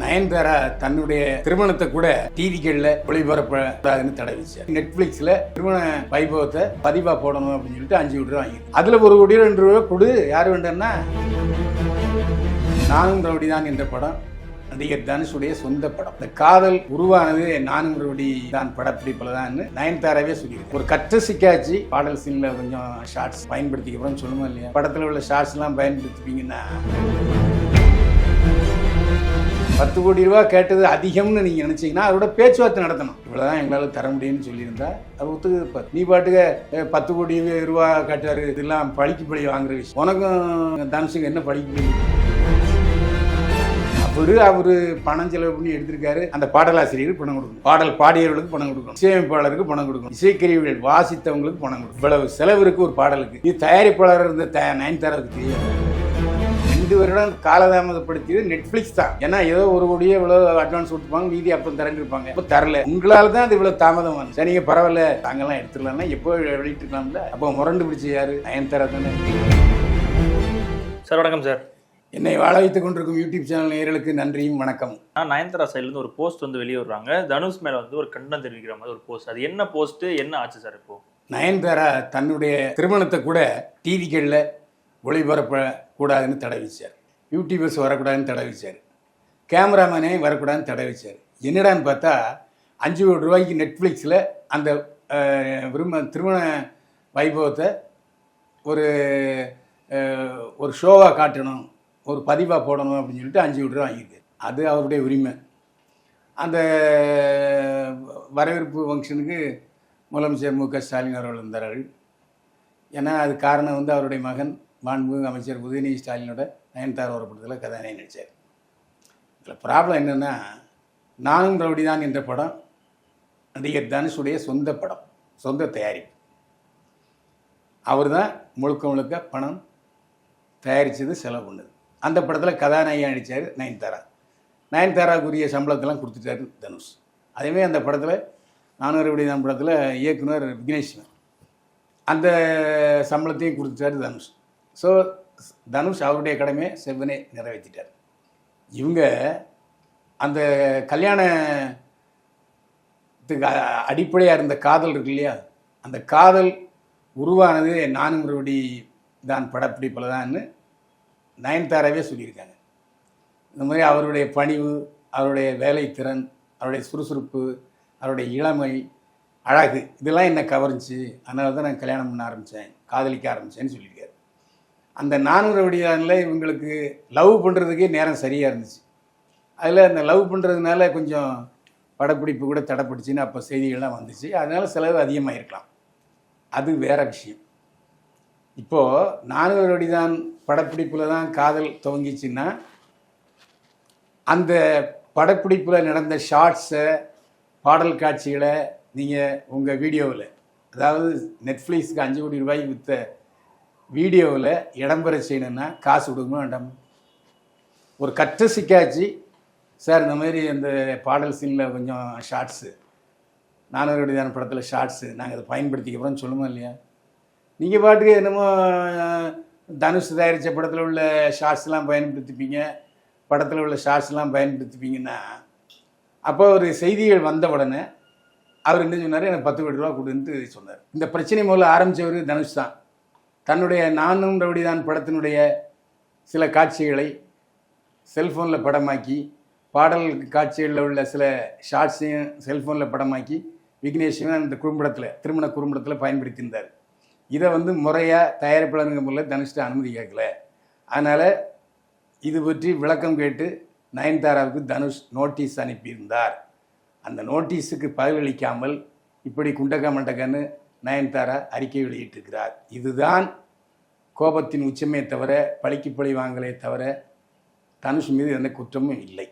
நயன்தாரா தன்னுடைய திருமணத்தை கூட டிவிகள்ல ஒளிபரப்பக்கூடாதுன்னு தடை வச்சார். நெட்ஃபிளிக்ஸ்ல திருமண வைபவத்தை பதிவா போடணும் அப்படின்னு சொல்லிட்டு 5 கோடி ரூபாய் வாங்கி அதுல 1 கோடி 2 ரூபாய் கொடு. யாரு வேண்டாம்னா நானும் ரவுடிதான் என்ற படம் நடிகர் தனுஷுடைய சொந்த படம். இந்த காதல் உருவானது நானும் ரவுடி தான் படப்பிடிப்புல தான் நயன்தாராவே சொல்லியிருக்கு. ஒரு கற்ற சிக்காச்சு பாடல் சீன்ல கொஞ்சம் ஷார்ட்ஸ் பயன்படுத்திக்கிறோம் சொல்லுமா இல்லையா? படத்துல உள்ள ஷார்ட்ஸ் எல்லாம் பயன்படுத்திப்பீங்கன்னா 10 கோடி ரூபா கேட்டது அதிகம்னு நீங்க நினைச்சீங்கன்னா அதோட பேச்சுவார்த்தை நடத்தணும். இவ்வளவுதான் எங்களால தர முடியும்னு சொல்லியிருந்தா அது ஒத்துக்கு. நீ பாட்டுக்கு 10 கோடி ரூபா கேட்டாரு, இதெல்லாம் பழிக்கு பழி வாங்குற விஷயம். உனக்கும் தனுஷுக்கு என்ன பழிக்கு பழி? அவரு பணம் செலவு பண்ணி எடுத்திருக்காரு. அந்த பாடலாசிரியருக்கு பணம் கொடுக்கணும், பாடல் பாடியவர்களுக்கு பணம் கொடுக்கணும், இசையமைப்பாளருக்கு பணம் கொடுக்கணும், இசைக்கருவிகள் வாசித்தவங்களுக்கு பணம் கொடுக்கணும். இவ்வளவு செலவு இருக்கு ஒரு பாடலுக்கு. இது தயாரிப்பாளர் இருந்த நயன்தாராவுக்கு தெரியாது. 2 வருடம் காலதாமதப்படுத்தியது நெட்ஃபிளிக்ஸ் தான். ஏன்னா ஏதோ 1 கோடியே இவ்வளவு அட்வான்ஸ் கொடுத்துப்பாங்க, மீதி அப்போ தரேன்னு இருப்பாங்க. இப்போ தரல, உங்களால தான் அது இவ்வளவு தாமதம் வந்து. சரிங்க பரவாயில்ல, தாங்கெல்லாம் எடுத்துடலாம்னா எப்போ வெளியிட்டு இருக்கலாம்ல. அப்போ முரண்டு பிடிச்சி யாரு? நயன்தாரா தானே. சார் வணக்கம் சார். என்னை வாழ வைத்துக் கொண்டிருக்கும் யூடியூப் சேனல் நேயர்களுக்கு நன்றியும் வணக்கம். நயன்தாரா சைட்லேருந்து ஒரு போஸ்ட் வந்து வெளியே வருவாங்க. தனுஷ் மேல வந்து ஒரு கண்டனம் தெரிவிக்கிற மாதிரி ஒரு போஸ்ட். அது என்ன போஸ்ட், என்ன ஆச்சு சார்? இப்போ நயன்தாரா தன்னுடைய திருமணத்தை கூட டிவிகள்ல ஒளிபரப்பக்கூடாதுன்னு தடை வச்சார். யூடியூபர்ஸ் வரக்கூடாதுன்னு தடை வச்சார். கேமராமேனே வரக்கூடாதுன்னு தடை வச்சார். என்னடான்னு பார்த்தா 5 கோடி ரூபாய்க்கு நெட்ஃப்ளிக்ஸில் அந்த திருமண வைபவத்தை ஒரு ஷோவாக காட்டணும், ஒரு பதிவாக போடணும் அப்படின்னு சொல்லிட்டு 5 கோடி ரூபா வாங்கியிருக்கு. அது அவருடைய உரிமை. அந்த வரவேற்பு ஃபங்க்ஷனுக்கு முதலமைச்சர் மு.க. ஸ்டாலின் அவர்கள் வந்தார்கள். ஏன்னா அது காரணம் வந்து அவருடைய மகன் மாண்புமிகு அமைச்சர் உதயநிதி ஸ்டாலினோட நயன்தாரா ஒரு படத்தில் கதாநாயகி நடித்தார். இதில் ப்ராப்ளம் என்னென்னா, நானும் ரவுடி தான் என்ற படம் நடிகர் தனுஷுடைய சொந்த படம், சொந்த தயாரிப்பு. அவர் தான் முழுக்க பணம் தயாரித்தது, செலவு பண்ணது. அந்த படத்தில் கதாநாயகியாக நடித்தார் நயன்தாரா. நயன்தாராவுக்குரிய சம்பளத்தெல்லாம் கொடுத்துட்டாரு தனுஷ். அதேமாதிரி அந்த படத்தில் நானும் ரவுடி தான் படத்தில் இயக்குனர் விக்னேஸ்வரன் அந்த சம்பளத்தையும் கொடுத்துட்டாரு தனுஷ். ஸோ தனுஷ் அவருடைய கடமையை செவ்வனே நிறைவேற்றிட்டார். இவங்க அந்த கல்யாணத்துக்கு அடிப்படையாக இருந்த காதல் இருக்கு இல்லையா, அந்த காதல் உருவானது நானும் ரவுடி தான் படப்பிடிப்பில் தான்னு நயன்தாராவே சொல்லியிருக்காங்க. இந்த மாதிரி அவருடைய பணிவு, அவருடைய வேலைத்திறன், அவருடைய சுறுசுறுப்பு, அவருடைய இளமை, அழகு, இதெல்லாம் என்னை கவர்ந்துச்சு. அதனால தான் நான் கல்யாணம் பண்ண ஆரம்பித்தேன், காதலிக்க ஆரம்பித்தேன்னு சொல்லியிருக்காரு. அந்த 400 வடியானில் இவங்களுக்கு லவ் பண்ணுறதுக்கே நேரம் சரியாக இருந்துச்சு. அதில் அந்த லவ் பண்ணுறதுனால கொஞ்சம் படப்பிடிப்பு கூட தடைப்பட்டுச்சின்னு அப்போ செய்திகள்லாம் வந்துச்சு. அதனால செலவு அதிகமாக இருக்கலாம், அது வேற விஷயம். இப்போது 400 வடிதான் படப்பிடிப்பில் தான் காதல் துவங்கிச்சுன்னா அந்த படப்பிடிப்பில் நடந்த ஷார்ட்ஸை, பாடல் காட்சிகளை நீங்கள் உங்கள் வீடியோவில், அதாவது நெட்ஃப்ளிக்ஸுக்கு 5 கோடி ரூபாய்க்கு விற்ற வீடியோவில் இடம்பெற செய்யணுன்னா காசு கொடுக்கணும் வேண்டாம்? ஒரு கற்ற சிக்காச்சு சார், இந்த மாதிரி அந்த பாடல் சீனில் கொஞ்சம் ஷார்ட்ஸு, 400 வடிதான படத்தில் ஷார்ட்ஸு நாங்கள் அதை பயன்படுத்திக்கிறோம்னு சொல்லுமா இல்லையா? நீங்கள் பாட்டுக்கு என்னமோ தனுஷ் தயாரித்த படத்தில் உள்ள ஷார்ட்ஸ்லாம் பயன்படுத்திப்பீங்க, படத்தில் உள்ள ஷார்ட்ஸ்லாம் பயன்படுத்திப்பீங்கன்னா அப்போ ஒரு செய்திகள் வந்த உடனே அவர் என்ன சொன்னார்? எனக்கு 10 கோடி ரூபா கொடுன்ட்டு சொன்னார். இந்த பிரச்சனை முதல்ல ஆரம்பித்தவர் தனுஷ் தான். தன்னுடைய நானும் ரவுடி தான் படத்தினுடைய சில காட்சிகளை செல்ஃபோனில் படமாக்கி, பாடல் காட்சிகளில் உள்ள சில ஷார்ட்ஸையும் செல்ஃபோனில் படமாக்கி விக்னேஸ்வரன் அந்த குறும்படத்தில், திருமண குறும்படத்தில் பயன்படுத்தியிருந்தார். இதை வந்து முறையாக தயாரிப்பாளருங்க முறையில் தனுஷ்ட அனுமதி கேட்கல. அதனால் இது பற்றி விளக்கம் கேட்டு நயன்தாராவுக்கு தனுஷ் நோட்டீஸ் அனுப்பியிருந்தார். அந்த நோட்டீஸுக்கு பதிலளிக்காமல் இப்படி குண்டக்க மண்டக்கன்னு நயன்தாரா அறிக்கை வெளியிட்டிருக்கிறார். இதுதான் கோபத்தின் உச்சமே தவிர, பழிக்கு பழி வாங்கலே தவிர தனுஷ் மீது எந்த குற்றமும் இல்லை.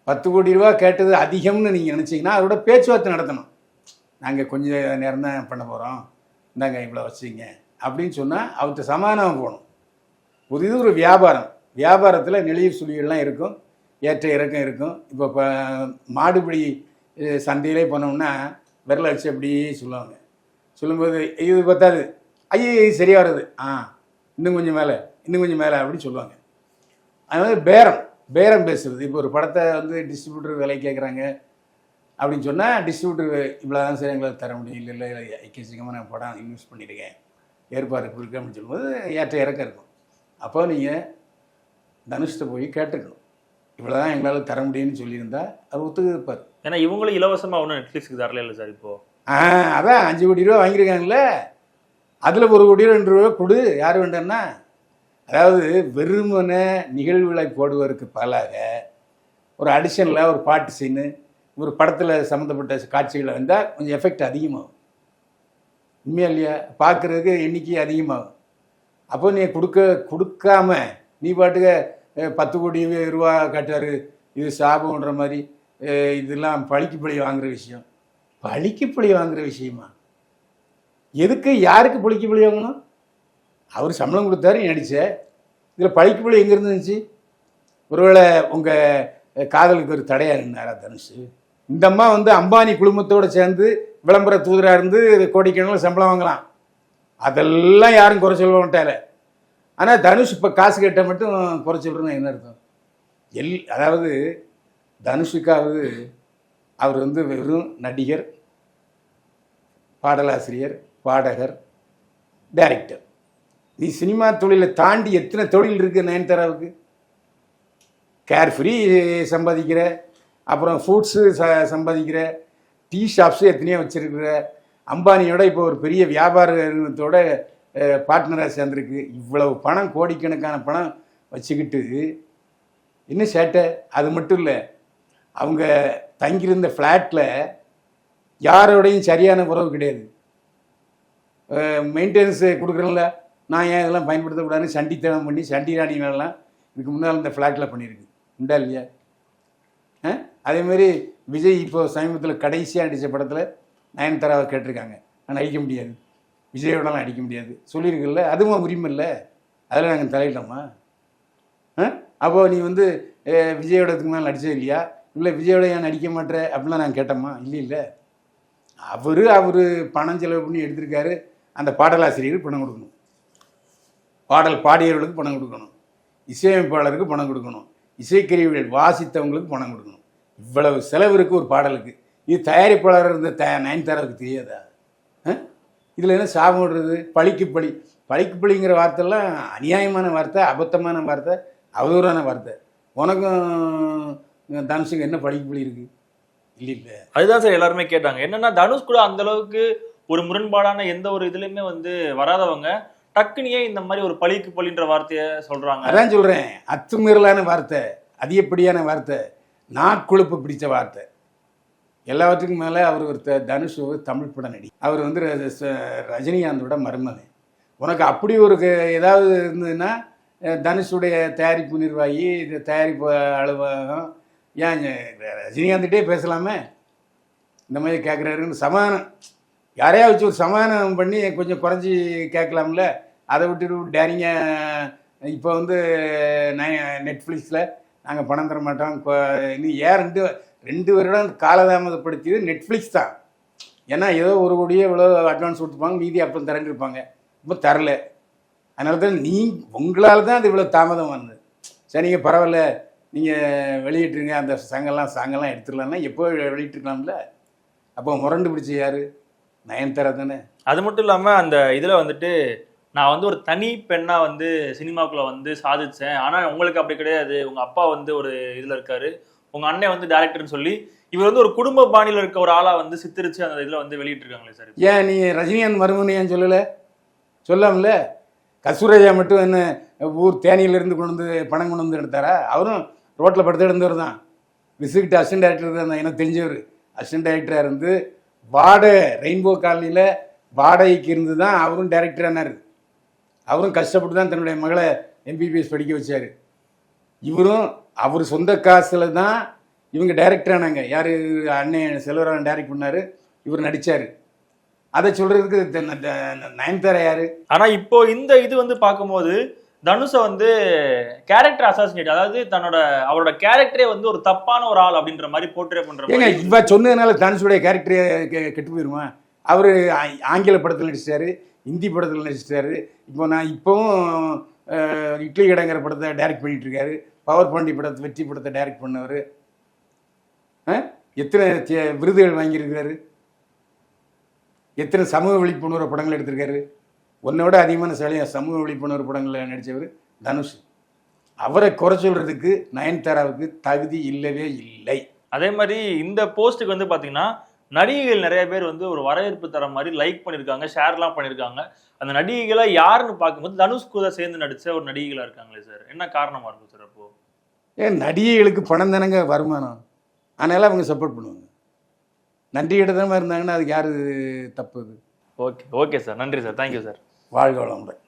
10 கோடி ரூபா கேட்டது அதிகம்னு நீங்கள் நினச்சிங்கன்னா அதோட பேச்சுவார்த்தை நடத்தணும். நாங்கள் கொஞ்சம் நேரம் தான் பண்ண போகிறோம், இந்தாங்க இவ்வளோ வச்சுங்க அப்படின்னு சொன்னால் அவர்கிட்ட சமாதானம் போகணும். இது ஒரு வியாபாரம். வியாபாரத்தில் நெளிர் சுழிகள்லாம் இருக்கும், ஏற்ற இறக்கம் இருக்கும். இப்போ மாடுபிடி சந்தையிலே போனோம்னா விரலை வச்சு அப்படியே சொல்லுவாங்க. சொல்லும்போது இது பத்தாது, ஐயே சரியாக வருது, இன்னும் கொஞ்சம் மேலே, இன்னும் கொஞ்சம் மேலே அப்படின்னு சொல்லுவாங்க. அது மாதிரி பேரம், பேரம் பேசுறது. இப்போ ஒரு படத்தை வந்து டிஸ்ட்ரிபியூட்டர் விலை கேட்குறாங்க அப்படின்னு சொன்னால் டிஸ்ட்ரிபியூட்டர் இவ்வளோ தான் சார் எங்களால் தர முடியும், இல்லை ஐக்கியசிங்கமாக நான் படம் இன்வெஸ்ட் பண்ணியிருக்கேன், ஏற்பாடு இருக்கு அப்படின்னு சொல்லும்போது ஏற்ற இறக்கம் இருக்கும். அப்போ நீங்கள் தனுஷ்ட போய் கேட்டுக்கணும், இவ்வளோ தான் எங்களால் தர முடியும்னு சொல்லியிருந்தா அவர் ஒத்துக்கிருப்பார். ஏன்னா இவங்களும் இலவசமாக ஒன்றும் நெட்ஃப்ளிக்ஸுக்கு தரல இல்லை சார் இப்போ. அதான் 5 கோடி ரூபா வாங்கியிருக்காங்கல்ல, அதில் 1 கோடி 2 ரூபா கொடு, யார் வேண்டாம்னா. அதாவது வெறுமனை நிகழ்வுகளை போடுவதற்கு பலாக ஒரு அடிஷனில் ஒரு பாட்டு சீனு ஒரு படத்தில் சம்மந்தப்பட்ட காட்சிகளை வந்தால் கொஞ்சம் எஃபெக்ட் அதிகமாகும். உண்மையா இல்லையா? பார்க்குறதுக்கு எண்ணிக்கை அதிகமாகும். அப்போ நீ கொடுக்காம நீ பாட்டுக்க 10 கோடி ரூபா காட்டுறாரு, இது சாபம்ன்ற மாதிரி, இதெல்லாம் பழிக்கு பழி வாங்குகிற விஷயம். பழிக்கு பழி வாங்குகிற விஷயமா? எதுக்கு யாருக்கு பழிக்கு பழி வாங்கணும்? அவர் சம்பளம் கொடுத்தாரு, நீ நடிச்ச. இதில் பழிக்கு பழி எங்கே இருந்துச்சு? ஒருவேளை உங்கள் காதலுக்கு ஒரு தடையாக நின்னாரா தனுஷ்? இந்த அம்மா வந்து அம்பானி குழுமத்தோடு சேர்ந்து விளம்பர தூதராக இருந்து கோடிக்கணக்கில் சம்பளம் வாங்கலாம், அதெல்லாம் யாரும் குறை சொல்ல மாட்டால. ஆனால் தனுஷ் இப்போ காசு கேட்ட மட்டும் குறை சொல்கிறேன்னு என்ன அர்த்தம்? அதாவது தனுஷுக்காவது அவர் வந்து வெறும் நடிகர், பாடலாசிரியர், பாடகர், டைரக்டர். நீ சினிமா தொழிலை தாண்டி எத்தனை தொழில் இருக்குது நயன்தாராவுக்கு? கேர்ஃப்ரீ சம்பாதிக்கிற, அப்புறம் ஃப்ரூட்ஸு சம்பாதிக்கிற, டீ ஷாப்ஸு எத்தனையோ வச்சுருக்கிற, அம்பானியோட இப்போ ஒரு பெரிய வியாபார நிறுவனத்தோட பார்ட்னராக சேர்ந்துருக்கு. இவ்வளவு பணம், கோடிக்கணக்கான பணம் வச்சுக்கிட்டு என்ன சேட்டை? அது மட்டும் இல்லை, அவங்க தங்கியிருந்த ஃப்ளாட்டில் யாரோடையும் சரியான உறவு கிடையாது. மெயின்டெனன்ஸு கொடுக்குறோம்ல, நான் ஏன் இதெல்லாம் பயன்படுத்தக்கூடாதுன்னு சண்டித்தனம் பண்ணி சண்டி ராணி வேலைலாம் இதுக்கு முன்னால் இந்த ஃப்ளாட்டில் பண்ணியிருக்கு. உண்டா இல்லையா? அதேமாரி விஜய் இப்போ சமீபத்தில் கடைசியாக நடித்த படத்தில் நயன்தாராவை கேட்டிருக்காங்க, நான் நடிக்க முடியாது, விஜயோடலாம் நடிக்க முடியாது சொல்லியிருக்குல்ல, அதுவும் உரிமை இல்லை, அதில் நாங்கள் தலையிட்டோமா? அப்போது நீ வந்து விஜயோடத்துக்கு மேலே நடித்தது இல்லையா, இல்லை விஜயோட ஏன் நடிக்க மாட்டேற அப்படிலாம் நாங்கள் கேட்டோமா? இல்லை. அவர் பணம் செலவு பண்ணி எடுத்திருக்காரு. அந்த பாடலாசிரியருக்கு பணம் கொடுக்கணும், பாடல் பாடியவர்களுக்கு பணம் கொடுக்கணும், இசையமைப்பாளருக்கு பணம் கொடுக்கணும், இசைக்கருவிகள் வாசித்தவங்களுக்கு பணம் கொடுக்கணும். இவ்வளவு செலவு இருக்குது ஒரு பாடலுக்கு. இது தயாரிப்பாளர் இருந்த நயன்தாராவுக்கு தெரியாதா? இதில் என்ன சாபம் விடுறது? பழிக்கு பழிங்கிற வார்த்தைலாம் அநியாயமான வார்த்தை, அபத்தமான வார்த்தை, அவதூறான வார்த்தை. உனக்கும் தனுஷுக்கு என்ன பழிக்கு பழி இருக்குது? இல்லை. அதுதான் சார் எல்லாருமே கேட்டாங்க. என்னன்னா தனுஷ் கூட அந்த அளவுக்கு ஒரு முரண்பாடான எந்த ஒரு இதுலையுமே வந்து வராதவங்க டக்குனியே இந்த மாதிரி ஒரு பழிக்கு பழின்ற வார்த்தையை சொல்றாங்க. அதான் சொல்றேன், அத்துமீறலான வார்த்தை, அதிகப்படியான வார்த்தை, நாட்கொழுப்பு பிடிச்ச வார்த்தை. எல்லாவற்றுக்கும் மேலே அவர் ஒரு தனுஷ் தமிழ் பட நடி, அவர் வந்து ரஜினிகாந்தோட மருமகன். உனக்கு அப்படி ஒரு ஏதாவது இருந்ததுன்னா தனுஷுடைய தயாரிப்பு நிர்வாகி, தயாரிப்பு அலுவலகம், ஏன் ரஜினிகாந்த்கிட்டே பேசலாமே? இந்த மாதிரி கேட்குறாருன்னு சமாதானம் யாரையா வச்சு ஒரு சமாதானம் பண்ணி கொஞ்சம் குறைஞ்சி கேட்கலாம்ல. அதை விட்டுட்டு டேரிங்க இப்போ வந்து நெட்ஃப்ளிக்ஸில் நாங்கள் பணம் தர மாட்டோம், இன்னும் ஏன் 2 வருடம் காலதாமதப்படுத்தியது நெட்ஃப்ளிக்ஸ் தான். ஏன்னா ஏதோ 1 கோடியே இவ்வளோ அட்வான்ஸ் கொடுத்துப்பாங்க, மீதி அப்புறம் தரேன்னு இருப்பாங்க, இப்போ தரல. அதனால தான் உங்களால் தான் அது இவ்வளோ தாமதம் வந்தது. சரி, நீங்கள் பரவாயில்ல, நீங்கள் வெளியிட்டுருங்க, அந்த சாங்கெல்லாம் எடுத்துடலாம்னா எப்போ வெளியிட்டுருக்கலாம்ல. அப்போ முரண்டு பிடிச்ச யார்? நயன்தாரா தானே. அது மட்டும் இல்லாமல் அந்த இதில் வந்துட்டு நான் வந்து ஒரு தனி பெண்ணாக வந்து சினிமாக்குள்ளே வந்து சாதித்தேன், ஆனால் உங்களுக்கு அப்படி கிடையாது, உங்கள் அப்பா வந்து ஒரு இதில் இருக்காரு, உங்கள் அண்ணன் வந்து டேரக்டர்னு சொல்லி இவர் வந்து ஒரு குடும்ப பாணியில் இருக்க ஒரு ஆளாக வந்து சித்தரித்து அந்த இதில் வந்து வெளியிட்டிருக்காங்களே சார். ஏன் நீ ரஜினிகாந்த் மருமகன் ஏன் சொல்லலை? சொல்லாமல. கஸ்தூராஜா மட்டும் என்ன ஊர் தேனியிலேருந்து கொண்டு வந்து பணம் கொண்டு வந்து எடுத்தாரா? அவரும் ரோட்டில் படுத்து எடுந்தவர் தான். விசுக்கிட்ட அசிஸ்டன்ட் டைரக்டர் தான், எனக்கு தெரிஞ்சவர். அசிஸ்டன்ட் டைரக்டராக இருந்து ரெயின்போ காலனியில் வாடகைக்கு இருந்து தான் அவரும் டைரக்டரானார். அவரும் கஷ்டப்பட்டு தான் தன்னுடைய மகளை MBBS படிக்க வச்சார். இவரும் அவர் சொந்த காசில் தான் இவங்க டைரக்டர் ஆனாங்க. யார்? அண்ணன் செல்வராமன் டைரக்ட் பண்ணார், இவர் நடித்தார். அதை சொல்கிறதுக்கு நயன்தாரா யார்? ஆனால் இப்போ இந்த இது வந்து பார்க்கும்போது தனுஷை வந்து கேரக்டர் அசாசினேட், அதாவது அவரோட கேரக்டரே வந்து ஒரு தப்பான ஒரு ஆள் அப்படின்ற மாதிரி போர்ட்ரே பண்ற. ஏங்க இவ சொன்னதுனால தனுஷுடைய கேரக்டரே கெட்டு போயிருமா? அவர் ஆங்கில படத்தில் நடிச்சிட்டாரு, ஹிந்தி படத்தில் நடிச்சிட்டாரு, இப்போவும் இட்லி கடைங்கிற படத்தை டைரக்ட் பண்ணிட்டு இருக்காரு, பவர் பாண்டி படத்தை வெற்றி படத்தை டைரக்ட் பண்ணவர், எத்தனை விருதுகள் வாங்கியிருக்காரு, எத்தனை சமூக விழிப்புணர்வு படங்கள் எடுத்திருக்காரு. உன்னை விட அதிகமான சமூக விழிப்புணர்வு படங்களில் நடித்தவர் தனுஷ். அவரை குறை சொல்றதுக்கு நயன்தாராவுக்கு தகுதி இல்லவே இல்லை. அதே மாதிரி இந்த போஸ்ட்டுக்கு வந்து பாத்தீங்கன்னா நடிகைகள் நிறைய பேர் வந்து ஒரு வரவேற்பு தர மாதிரி லைக் பண்ணியிருக்காங்க, ஷேர்லாம் பண்ணியிருக்காங்க. அந்த நடிகைகளை யாருன்னு பார்க்கும்போது தனுஷ் கூட சேர்ந்து நடிச்ச ஒரு நடிகைகளா இருக்காங்களே சார், என்ன காரணமா இருக்கும் சார்? அப்போ ஏன் நடிகைகளுக்கு பணம் தானங்க வருமானம், அதனால அவங்க சப்போர்ட் பண்ணுவாங்க. நன்றி இடமா இருந்தாங்கன்னா அதுக்கு யாரு தப்பு? ஓகே சார், நன்றி சார், தேங்க்யூ சார். வாழ்க வளமுடன்.